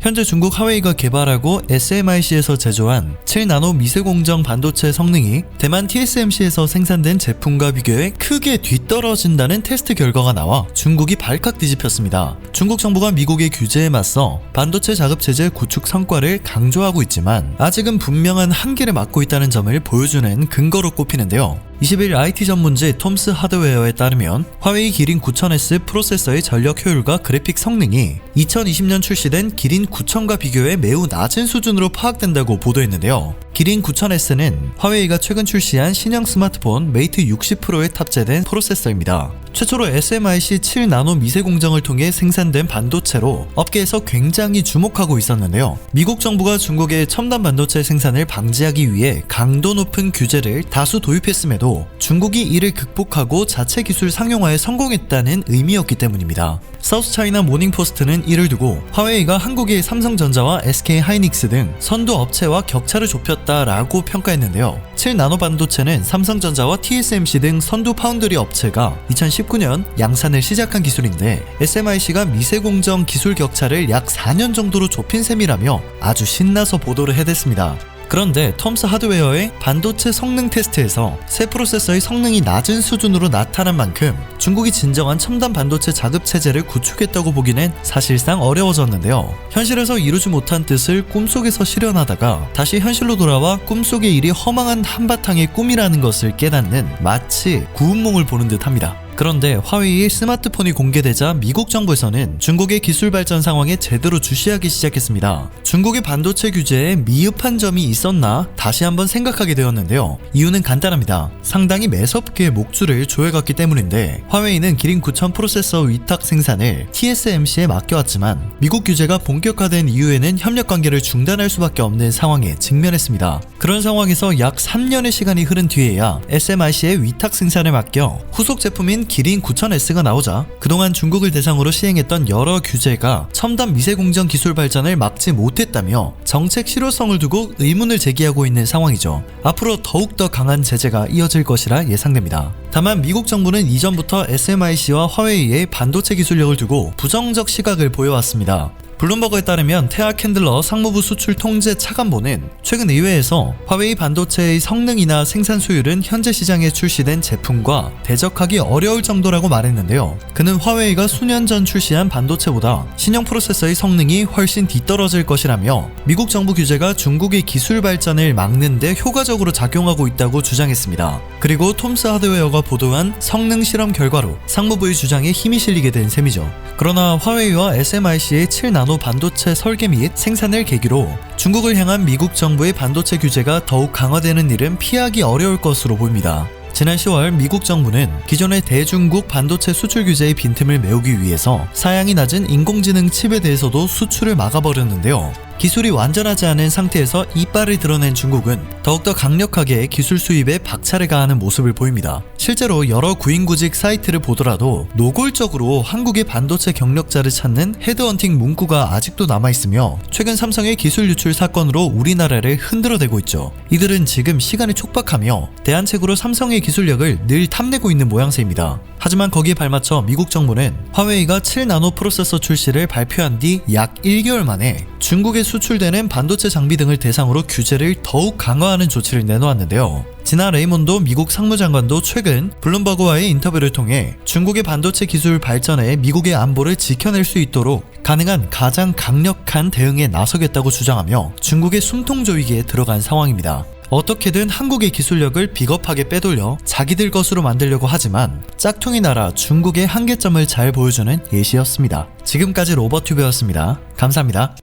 현재 중국 화웨이가 개발하고 SMIC에서 제조한 7나노 미세공정 반도체 성능이 대만 TSMC에서 생산된 제품과 비교해 크게 뒤떨어진다는 테스트 결과가 나와 중국이 발칵 뒤집혔습니다. 중국 정부가 미국의 규제에 맞서 반도체 자급체제 구축 성과를 강조하고 있지만 아직은 분명한 한계를 맞고 있다는 점을 보여주는 근거로 꼽히는데요. 20일 IT 전문지 톰스 하드웨어에 따르면 화웨이 기린 9000S 프로세서의 전력 효율과 그래픽 성능이 2020년 출시된 기린 9000과 비교해 매우 낮은 수준으로 파악된다고 보도했는데요. 기린 9000S는 화웨이가 최근 출시한 신형 스마트폰 메이트 60 프로에 탑재된 프로세서입니다. 최초로 SMIC 7나노 미세공정을 통해 생산된 반도체로 업계에서 굉장히 주목하고 있었는데요. 미국 정부가 중국의 첨단 반도체 생산을 방지하기 위해 강도 높은 규제를 다수 도입했음에도 중국이 이를 극복하고 자체 기술 상용화에 성공했다는 의미였기 때문입니다. 사우스차이나 모닝포스트는 이를 두고 화웨이가 한국의 삼성전자와 SK하이닉스 등 선두 업체와 격차를 좁혔다라고 평가했는데요. 7나노 반도체는 삼성전자와 TSMC 등 선두 파운드리 업체가 2019년 양산을 시작한 기술인데 SMIC가 미세공정 기술 격차를 약 4년 정도로 좁힌 셈이라며 아주 신나서 보도를 해댔습니다. 그런데 톰스 하드웨어의 반도체 성능 테스트에서 새 프로세서의 성능이 낮은 수준으로 나타난 만큼 중국이 진정한 첨단 반도체 자급체제를 구축했다고 보기는 사실상 어려워졌는데요. 현실에서 이루지 못한 뜻을 꿈속에서 실현하다가 다시 현실로 돌아와 꿈속의 일이 허망한 한바탕의 꿈이라는 것을 깨닫는 마치 구운몽을 보는 듯합니다. 그런데 화웨이의 스마트폰이 공개되자 미국 정부에서는 중국의 기술 발전 상황에 제대로 주시하기 시작했습니다. 중국의 반도체 규제에 미흡한 점이 있었나 다시 한번 생각하게 되었는데요. 이유는 간단합니다. 상당히 매섭게 목줄을 조여갔기 때문인데 화웨이는 기린 9000 프로세서 위탁 생산을 TSMC에 맡겨왔지만 미국 규제가 본격화된 이후에는 협력 관계를 중단할 수밖에 없는 상황에 직면했습니다. 그런 상황에서 약 3년의 시간이 흐른 뒤에야 SMIC의 위탁 생산을 맡겨 후속 제품인 기린 9000S가 나오자 그동안 중국을 대상으로 시행했던 여러 규제가 첨단 미세공정 기술 발전을 막지 못했다며 정책 실효성을 두고 의문을 제기하고 있는 상황이죠. 앞으로 더욱더 강한 제재가 이어질 것이라 예상됩니다. 다만 미국 정부는 이전부터 SMIC와 화웨이의 반도체 기술력을 두고 부정적 시각을 보여왔습니다. 블룸버그에 따르면 테아 캔들러 상무부 수출 통제 차관보는 최근 의회에서 화웨이 반도체의 성능이나 생산 수율은 현재 시장에 출시된 제품과 대적하기 어려울 정도라고 말했는데요. 그는 화웨이가 수년 전 출시한 반도체보다 신형 프로세서의 성능이 훨씬 뒤떨어질 것이라며 미국 정부 규제가 중국의 기술 발전을 막는 데 효과적으로 작용하고 있다고 주장했습니다. 그리고 톰스 하드웨어가 보도한 성능 실험 결과로 상무부의 주장에 힘이 실리게 된 셈이죠. 그러나 화웨이와 SMIC의 7나노 반도체 설계 및 생산을 계기로 중국을 향한 미국 정부의 반도체 규제가 더욱 강화되는 일은 피하기 어려울 것으로 보입니다. 지난 10월 미국 정부는 기존의 대중국 반도체 수출 규제의 빈틈을 메우기 위해서 사양이 낮은 인공지능 칩에 대해서도 수출을 막아버렸는데요. 기술이 완전하지 않은 상태에서 이빨을 드러낸 중국은 더욱더 강력하게 기술 수입에 박차를 가하는 모습을 보입니다. 실제로 여러 구인구직 사이트를 보더라도 노골적으로 한국의 반도체 경력자를 찾는 헤드헌팅 문구가 아직도 남아있으며 최근 삼성의 기술 유출 사건으로 우리나라를 흔들어대고 있죠. 이들은 지금 시간이 촉박하며 대안책으로 삼성의 기술력을 늘 탐내고 있는 모양새입니다. 하지만 거기에 발맞춰 미국 정부는 화웨이가 7나노 프로세서 출시를 발표한 뒤 약 1개월 만에 중국에 수출되는 반도체 장비 등을 대상으로 규제를 더욱 강화하는 조치를 내놓았는데요. 지나 레이몬도 미국 상무장관도 최근 블룸버그와의 인터뷰를 통해 중국의 반도체 기술 발전에 미국의 안보를 지켜낼 수 있도록 가능한 가장 강력한 대응에 나서겠다고 주장하며 중국의 숨통조이기에 들어간 상황입니다. 어떻게든 한국의 기술력을 비겁하게 빼돌려 자기들 것으로 만들려고 하지만 짝퉁이 나라 중국의 한계점을 잘 보여주는 예시였습니다. 지금까지 로버튜브였습니다. 감사합니다.